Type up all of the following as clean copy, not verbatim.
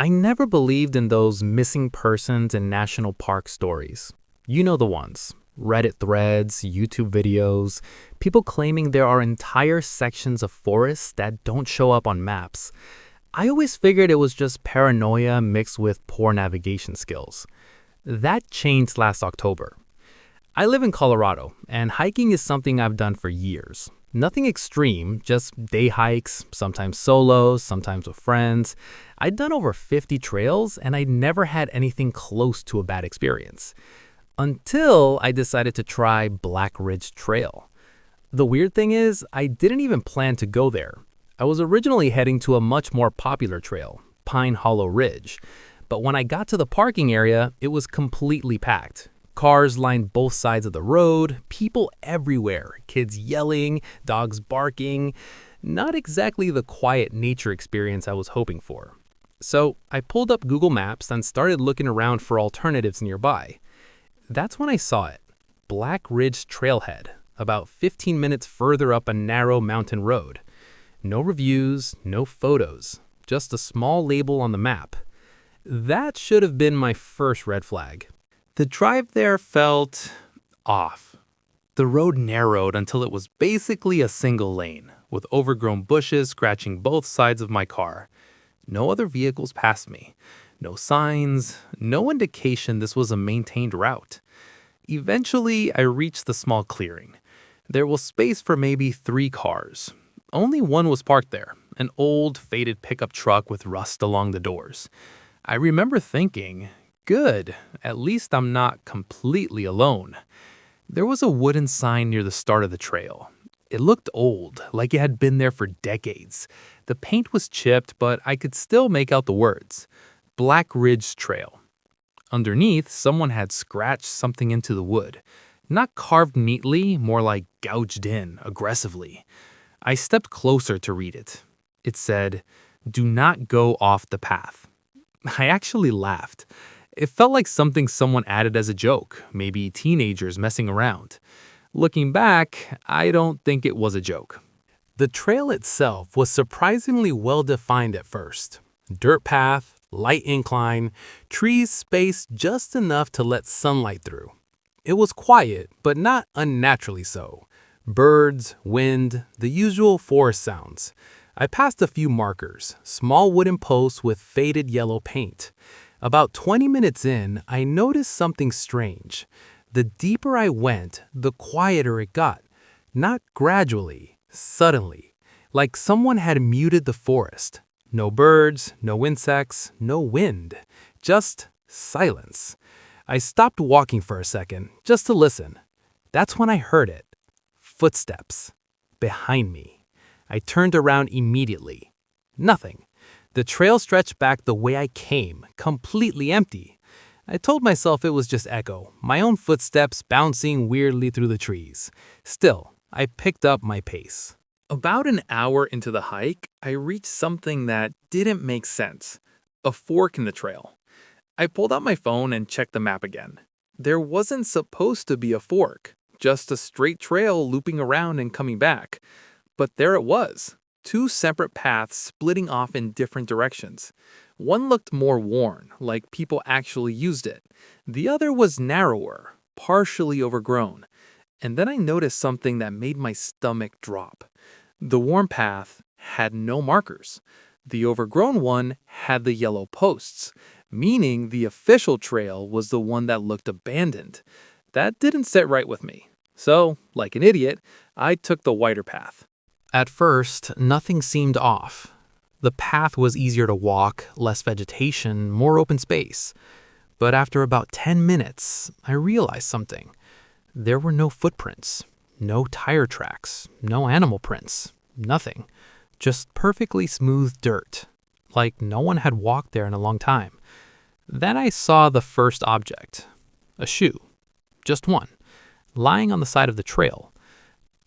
I never believed in those missing persons in national park stories. You know the ones. Reddit threads, YouTube videos, people claiming there are entire sections of forests that don't show up on maps. I always figured it was just paranoia mixed with poor navigation skills. That changed last October. I live in Colorado, and hiking is something I've done for years. Nothing extreme, just day hikes, sometimes solos, sometimes with friends. I'd done over 50 trails, and I'd never had anything close to a bad experience. Until I decided to try Black Ridge Trail. The weird thing is, I didn't even plan to go there. I was originally heading to a much more popular trail, Pine Hollow Ridge. But when I got to the parking area, it was completely packed. Cars lined both sides of the road, people everywhere, kids yelling, dogs barking. Not exactly the quiet nature experience I was hoping for. So I pulled up Google Maps and started looking around for alternatives nearby. That's when I saw it. Black Ridge Trailhead, about 15 minutes further up a narrow mountain road. No reviews, no photos, just a small label on the map. That should have been my first red flag. The drive there felt off. The road narrowed until it was basically a single lane, with overgrown bushes scratching both sides of my car. No other vehicles passed me. No signs, no indication this was a maintained route. Eventually, I reached the small clearing. There was space for maybe 3 cars. Only one was parked there, an old, faded pickup truck with rust along the doors. I remember thinking, good, at least I'm not completely alone. There was a wooden sign near the start of the trail. It looked old, like it had been there for decades. The paint was chipped, but I could still make out the words. Black Ridge Trail. Underneath, someone had scratched something into the wood. Not carved neatly, more like gouged in, aggressively. I stepped closer to read it. It said, "Do not go off the path." I actually laughed. It felt like something someone added as a joke, maybe teenagers messing around. Looking back, I don't think it was a joke. The trail itself was surprisingly well defined at first. Dirt path, light incline, trees spaced just enough to let sunlight through. It was quiet, but not unnaturally so. Birds, wind, the usual forest sounds. I passed a few markers, small wooden posts with faded yellow paint. About 20 minutes in, I noticed something strange. The deeper I went, the quieter it got. Not gradually, suddenly, like someone had muted the forest. No birds, no insects, no wind, just silence. I stopped walking for a second, just to listen. That's when I heard it. Footsteps. Behind me. I turned around immediately. Nothing. The trail stretched back the way I came, completely empty. I told myself it was just echo, my own footsteps bouncing weirdly through the trees. Still, I picked up my pace. About an hour into the hike, I reached something that didn't make sense. A fork in the trail. I pulled out my phone and checked the map again. There wasn't supposed to be a fork, just a straight trail looping around and coming back. But there it was. 2 separate paths splitting off in different directions. One looked more worn, like people actually used it. The other was narrower, partially overgrown. And then I noticed something that made my stomach drop. The worn path had no markers. The overgrown one had the yellow posts, meaning the official trail was the one that looked abandoned. That didn't sit right with me. So, like an idiot, I took the wider path. At first, nothing seemed off. The path was easier to walk, less vegetation, more open space. But after about 10 minutes, I realized something. There were no footprints, no tire tracks, no animal prints, nothing. Just perfectly smooth dirt, like no one had walked there in a long time. Then I saw the first object, a shoe, just one, lying on the side of the trail.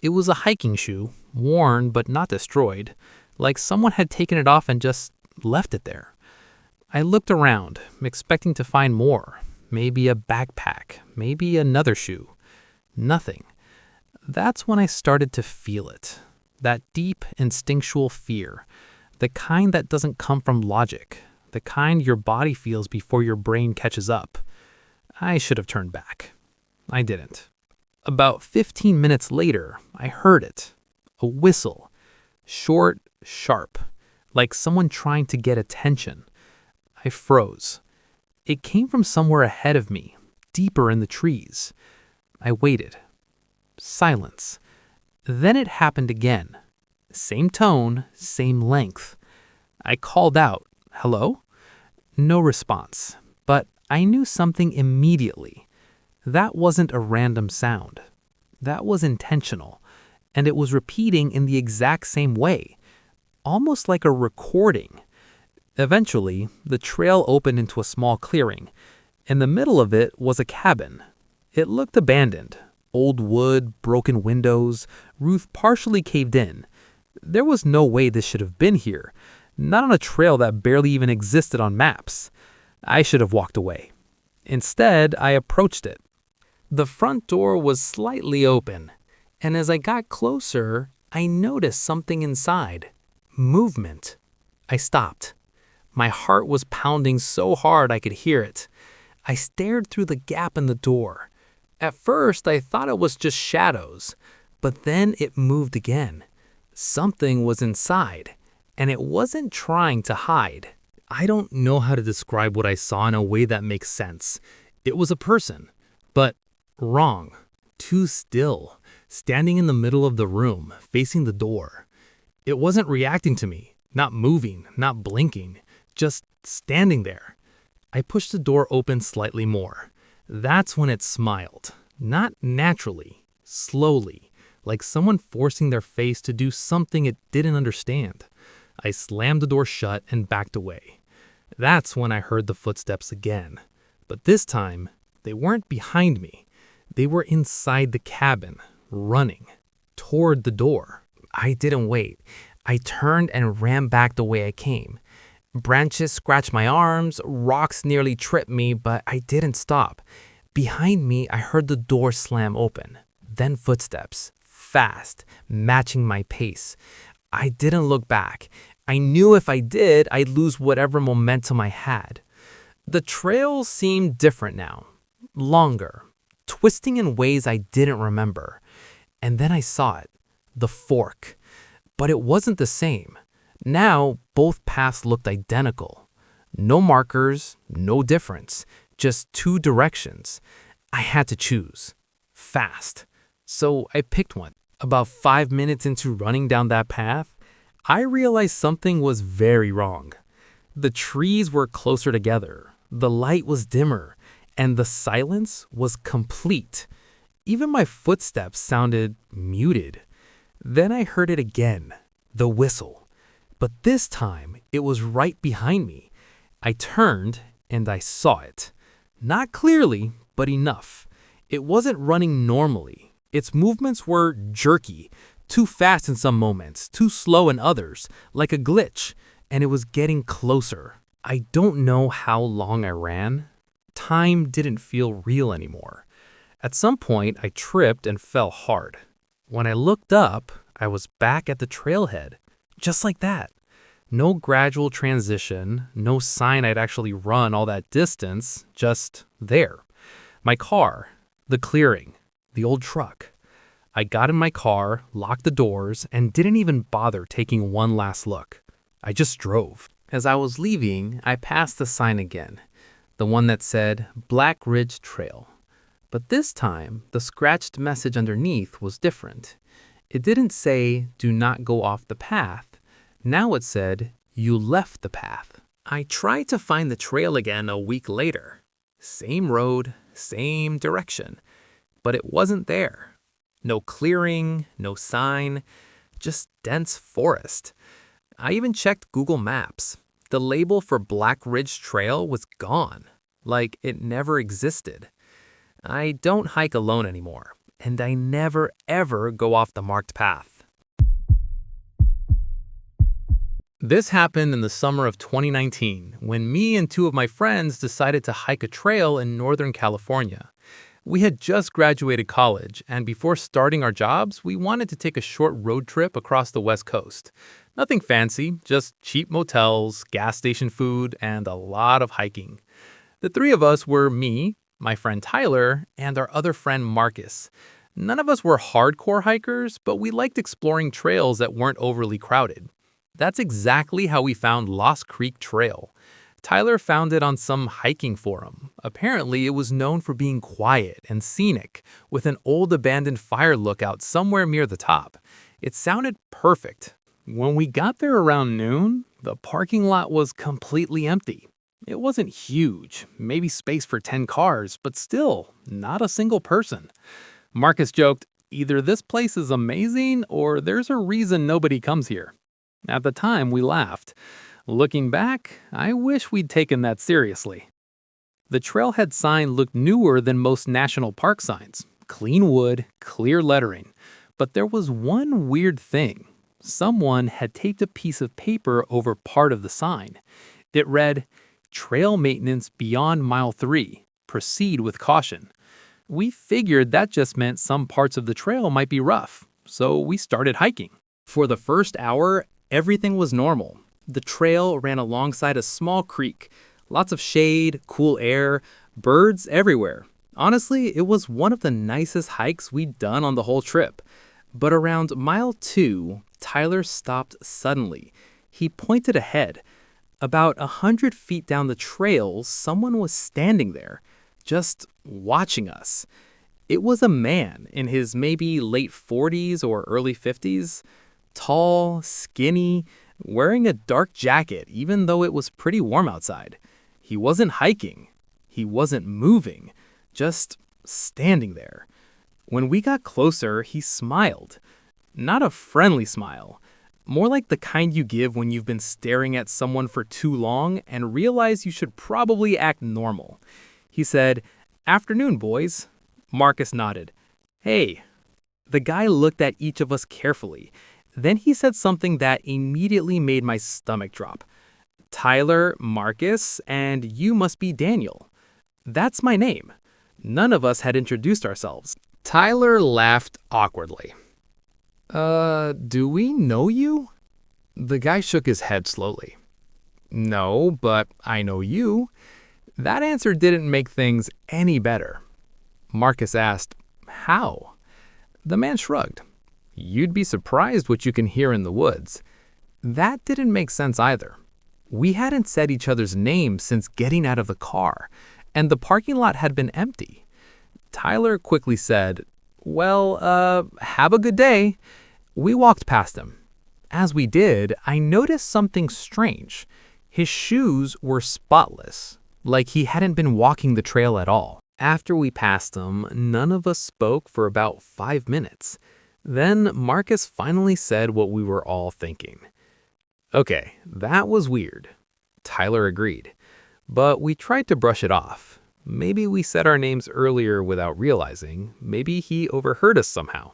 It was a hiking shoe, worn but not destroyed, like someone had taken it off and just left it there. I looked around, expecting to find more, maybe a backpack, maybe another shoe. Nothing. That's when I started to feel it. That deep, instinctual fear. The kind that doesn't come from logic, the kind your body feels before your brain catches up. I should have turned back. I didn't. About 15 minutes later, I heard it. A whistle. Short, sharp, like someone trying to get attention. I froze. It came from somewhere ahead of me, deeper in the trees. I waited. Silence. Then it happened again. Same tone, same length. I called out, "Hello?" No response, but I knew something immediately. That wasn't a random sound. That was intentional, and it was repeating in the exact same way, almost like a recording. Eventually, the trail opened into a small clearing. In the middle of it was a cabin. It looked abandoned. Old wood, broken windows, roof partially caved in. There was no way this should have been here, not on a trail that barely even existed on maps. I should have walked away. Instead, I approached it. The front door was slightly open, and as I got closer, I noticed something inside. Movement. I stopped. My heart was pounding so hard I could hear it. I stared through the gap in the door. At first, I thought it was just shadows, but then it moved again. Something was inside, and it wasn't trying to hide. I don't know how to describe what I saw in a way that makes sense. It was a person, but wrong. Too still, standing in the middle of the room, facing the door. It wasn't reacting to me, not moving, not blinking, just standing there. I pushed the door open slightly more. That's when it smiled. Not naturally, slowly, like someone forcing their face to do something it didn't understand. I slammed the door shut and backed away. That's when I heard the footsteps again. But this time, they weren't behind me. They were inside the cabin, running toward the door. I didn't wait. I turned and ran back the way I came. Branches scratched my arms, rocks nearly tripped me, but I didn't stop. Behind me, I heard the door slam open. Then footsteps, fast, matching my pace. I didn't look back. I knew if I did, I'd lose whatever momentum I had. The trail seemed different now, longer, twisting in ways I didn't remember. And then I saw it, the fork. But it wasn't the same. Now, both paths looked identical. No markers, no difference, just two directions. I had to choose, fast. So I picked one. About 5 minutes into running down that path, I realized something was very wrong. The trees were closer together, the light was dimmer, and the silence was complete. Even my footsteps sounded muted. Then I heard it again, the whistle. But this time, it was right behind me. I turned and I saw it. Not clearly, but enough. It wasn't running normally. Its movements were jerky, too fast in some moments, too slow in others, like a glitch, and it was getting closer. I don't know how long I ran. Time didn't feel real anymore. At some point, I tripped and fell hard. When I looked up, I was back at the trailhead, just like that. No gradual transition, no sign I'd actually run all that distance, just there. My car, the clearing, the old truck. I got in my car, locked the doors, and didn't even bother taking one last look. I just drove. As I was leaving, I passed the sign again, the one that said Black Ridge Trail. But this time, the scratched message underneath was different. It didn't say, "Do not go off the path." Now it said, "You left the path." I tried to find the trail again a week later. Same road, same direction. But it wasn't there. No clearing, no sign, just dense forest. I even checked Google Maps. The label for Black Ridge Trail was gone, like it never existed. I don't hike alone anymore, and I never ever go off the marked path. This happened in the summer of 2019, when me and two of my friends decided to hike a trail in Northern California. We had just graduated college, and before starting our jobs, we wanted to take a short road trip across the West Coast. Nothing fancy, just cheap motels, gas station food, and a lot of hiking. The three of us were me, my friend Tyler, and our other friend Marcus. None of us were hardcore hikers, but we liked exploring trails that weren't overly crowded. That's exactly how we found Lost Creek Trail. Tyler found it on some hiking forum. Apparently, it was known for being quiet and scenic, with an old abandoned fire lookout somewhere near the top. It sounded perfect. When we got there around noon, the parking lot was completely empty. It wasn't huge, maybe space for 10 cars, but still, not a single person. Marcus joked, either this place is amazing or there's a reason nobody comes here. At the time, we laughed. Looking back, I wish we'd taken that seriously. The trailhead sign looked newer than most national park signs. Clean wood, clear lettering. But there was one weird thing. Someone had taped a piece of paper over part of the sign. It read, "Trail maintenance beyond mile 3. Proceed with caution." We figured that just meant some parts of the trail might be rough, so we started hiking. For the first hour, everything was normal. The trail ran alongside a small creek. Lots of shade, cool air, birds everywhere. Honestly, it was one of the nicest hikes we'd done on the whole trip. But around mile 2, Tyler stopped suddenly. He pointed ahead. About 100 feet down the trail, someone was standing there, just watching us. It was a man in his maybe late 40s or early 50s, tall, skinny, wearing a dark jacket even though it was pretty warm outside. He wasn't hiking. He wasn't moving, just standing there. When we got closer, he smiled. Not a friendly smile. More like the kind you give when you've been staring at someone for too long and realize you should probably act normal. He said, "Afternoon, boys." Marcus nodded. "Hey." The guy looked at each of us carefully. Then he said something that immediately made my stomach drop. "Tyler, Marcus, and you must be Daniel." That's my name. None of us had introduced ourselves. Tyler laughed awkwardly. Do we know you?" The guy shook his head slowly. "No, but I know you." That answer didn't make things any better. Marcus asked, "How?" The man shrugged. "You'd be surprised what you can hear in the woods." That didn't make sense either. We hadn't said each other's names since getting out of the car, and the parking lot had been empty. Tyler quickly said, "Well, have a good day." We walked past him. As we did, I noticed something strange. His shoes were spotless, like he hadn't been walking the trail at all. After we passed him, none of us spoke for about 5 minutes. Then Marcus finally said what we were all thinking. "Okay, that was weird." Tyler agreed. But we tried to brush it off. Maybe we said our names earlier without realizing. Maybe he overheard us somehow.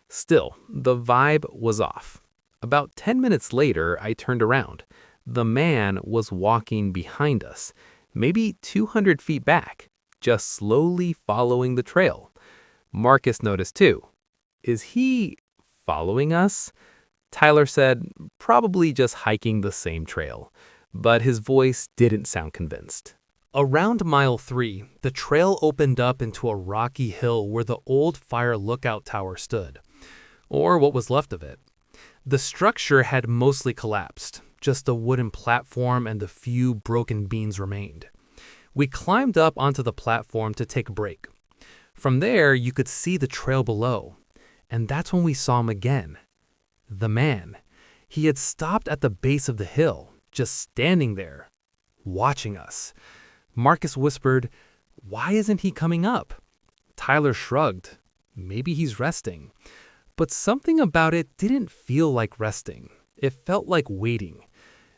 Still, the vibe was off. About 10 minutes later, I turned around. The man was walking behind us, maybe 200 feet back, just slowly following the trail. Marcus noticed too. Is he following us? Tyler said, probably just hiking the same trail, but his voice didn't sound convinced. Around mile 3, the trail opened up into a rocky hill where the old fire lookout tower stood, or what was left of it. The structure had mostly collapsed. Just a wooden platform and a few broken beams remained. We climbed up onto the platform to take a break. From there, you could see the trail below. And that's when we saw him again. The man. He had stopped at the base of the hill, just standing there, watching us. Marcus whispered, "Why isn't he coming up?" Tyler shrugged. Maybe he's resting. But something about it didn't feel like resting. It felt like waiting.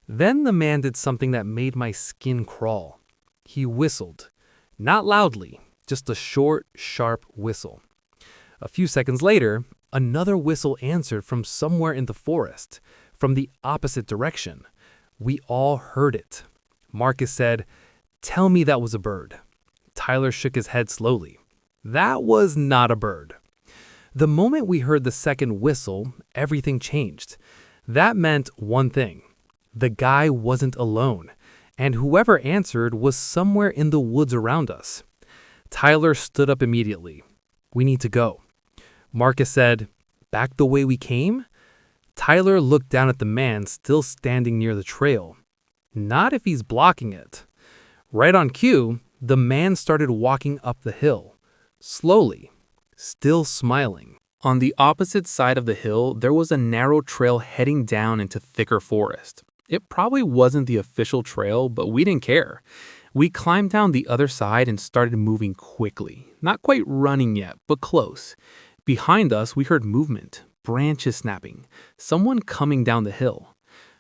Then the man did something that made my skin crawl. He whistled. Not loudly, just a short, sharp whistle. A few seconds later, another whistle answered from somewhere in the forest, from the opposite direction. We all heard it. Marcus said, "Tell me that was a bird." Tyler shook his head slowly. That was not a bird. The moment we heard the second whistle, everything changed. That meant one thing. The guy wasn't alone, and whoever answered was somewhere in the woods around us. Tyler stood up immediately. "We need to go." Marcus said, "Back the way we came?" Tyler looked down at the man still standing near the trail. Not if he's blocking it. Right on cue, the man started walking up the hill. Slowly, still smiling. On the opposite side of the hill, there was a narrow trail heading down into thicker forest. It probably wasn't the official trail, but we didn't care. We climbed down the other side and started moving quickly. Not quite running yet, but close. Behind us, we heard movement, branches snapping, someone coming down the hill.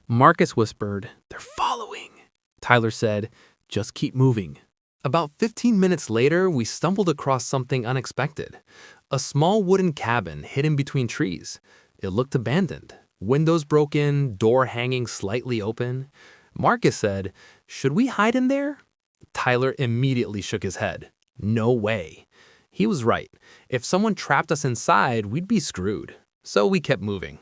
Marcus whispered, "They're following." Tyler said, "Just keep moving." About 15 minutes later, we stumbled across something unexpected. A small wooden cabin hidden between trees. It looked abandoned. Windows broken, door hanging slightly open. Marcus said, "Should we hide in there?" Tyler immediately shook his head. No way. He was right. If someone trapped us inside, we'd be screwed. So we kept moving.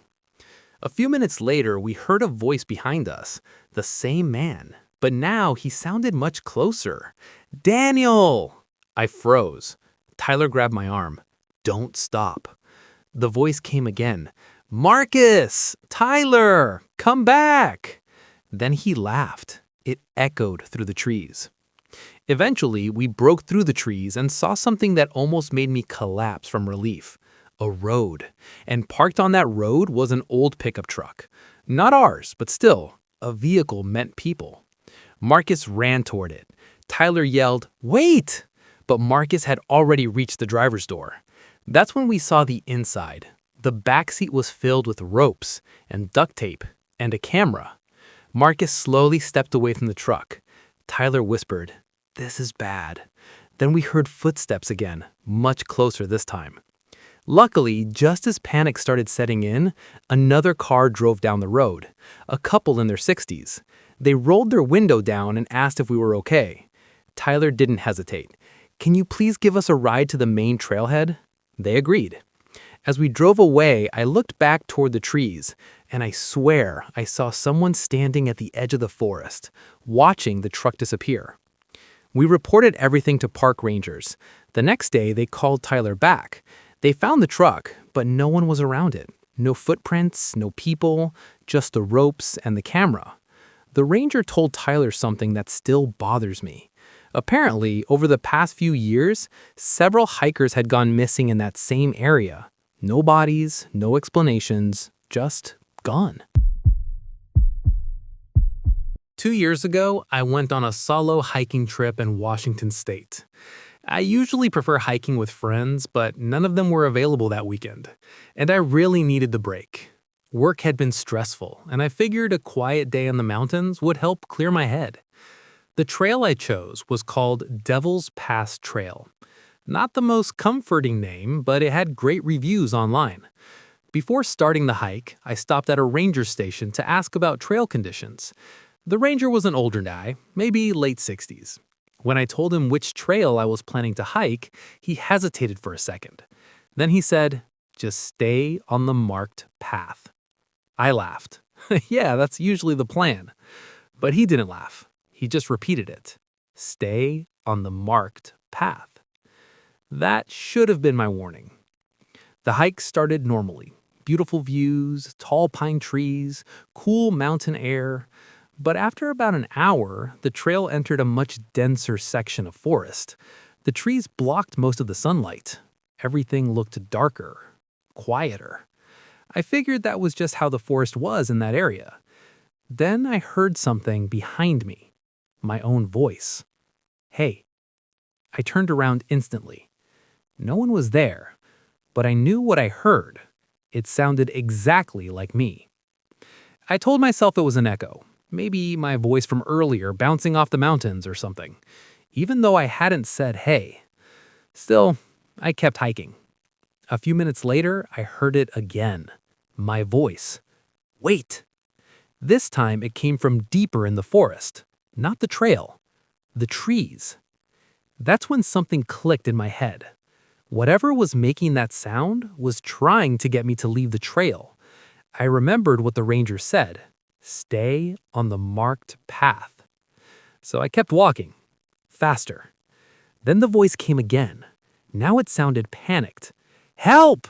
A few minutes later, we heard a voice behind us. The same man. But now he sounded much closer. "Daniel!" I froze. Tyler grabbed my arm. "Don't stop." The voice came again. "Marcus! Tyler! Come back!" Then he laughed. It echoed through the trees. Eventually, we broke through the trees and saw something that almost made me collapse from relief. A road. And parked on that road was an old pickup truck. Not ours, but still, a vehicle meant people. Marcus ran toward it. Tyler yelled, "Wait!" But Marcus had already reached the driver's door. That's when we saw the inside. The back seat was filled with ropes and duct tape and a camera. Marcus slowly stepped away from the truck. Tyler whispered, "This is bad." Then we heard footsteps again, much closer this time. Luckily, just as panic started setting in, another car drove down the road. A couple in their 60s. They rolled their window down and asked if we were okay. Tyler didn't hesitate. "Can you please give us a ride to the main trailhead?" They agreed. As we drove away, I looked back toward the trees, and I swear I saw someone standing at the edge of the forest, watching the truck disappear. We reported everything to park rangers. The next day, they called Tyler back. They found the truck, but no one was around it. No footprints, no people, just the ropes and the camera. The ranger told Tyler something that still bothers me. Apparently, over the past few years, several hikers had gone missing in that same area. No bodies, no explanations, just gone. 2 years ago, I went on a solo hiking trip in Washington State. I usually prefer hiking with friends, but none of them were available that weekend, and I really needed the break. Work had been stressful, and I figured a quiet day in the mountains would help clear my head. The trail I chose was called Devil's Pass Trail. Not the most comforting name, but it had great reviews online. Before starting the hike, I stopped at a ranger station to ask about trail conditions. The ranger was an older guy, maybe late 60s. When I told him which trail I was planning to hike, he hesitated for a second. Then he said, "Just stay on the marked path." I laughed. Yeah, that's usually the plan. But he didn't laugh. He just repeated it. Stay on the marked path. That should have been my warning. The hike started normally. Beautiful views, tall pine trees, cool mountain air. But after about an hour, the trail entered a much denser section of forest. The trees blocked most of the sunlight. Everything looked darker, quieter. I figured that was just how the forest was in that area. Then I heard something behind me, my own voice. "Hey." I turned around instantly. No one was there, but I knew what I heard. It sounded exactly like me. I told myself it was an echo. Maybe my voice from earlier bouncing off the mountains or something, even though I hadn't said hey. Still, I kept hiking. A few minutes later, I heard it again. My voice. "Wait." This time it came from deeper in the forest, not the trail, the trees. That's when something clicked in my head. Whatever was making that sound was trying to get me to leave the trail. I remembered what the ranger said, stay on the marked path. So I kept walking, faster. Then the voice came again. Now it sounded panicked. Help!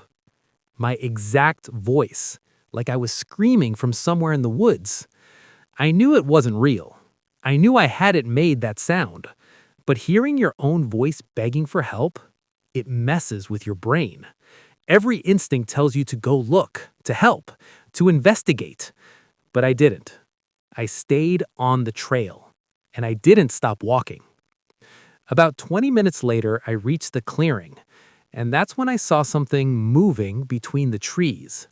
My exact voice, like I was screaming from somewhere in the woods. I knew it wasn't real. I knew I hadn't made that sound. But hearing your own voice begging for help, it messes with your brain. Every instinct tells you to go look, to help, to investigate. But I didn't. I stayed on the trail, and I didn't stop walking. About 20 minutes later, I reached the clearing, and that's when I saw something moving between the trees.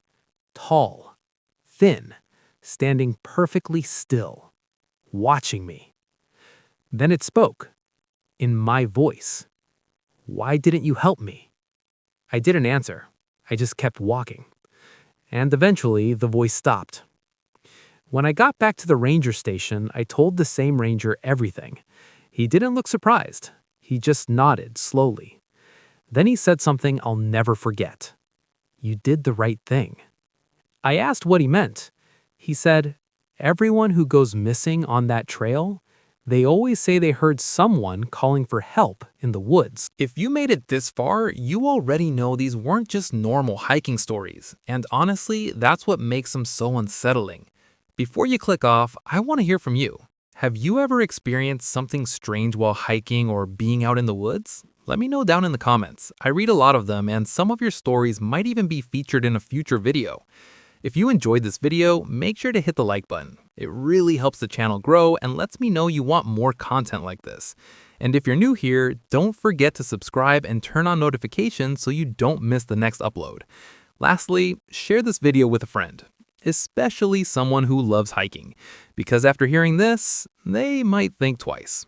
Tall, thin, standing perfectly still, watching me. Then it spoke, in my voice. Why didn't you help me? I didn't answer. I just kept walking. And eventually, the voice stopped. When I got back to the ranger station, I told the same ranger everything. He didn't look surprised. He just nodded slowly. Then he said something I'll never forget. You did the right thing. I asked what he meant. He said, everyone who goes missing on that trail, they always say they heard someone calling for help in the woods. If you made it this far, you already know these weren't just normal hiking stories. And honestly, that's what makes them so unsettling. Before you click off, I want to hear from you. Have you ever experienced something strange while hiking or being out in the woods? Let me know down in the comments. I read a lot of them, and some of your stories might even be featured in a future video. If you enjoyed this video, make sure to hit the like button. It really helps the channel grow and lets me know you want more content like this. And if you're new here, don't forget to subscribe and turn on notifications so you don't miss the next upload. Lastly, share this video with a friend, especially someone who loves hiking, because after hearing this, they might think twice.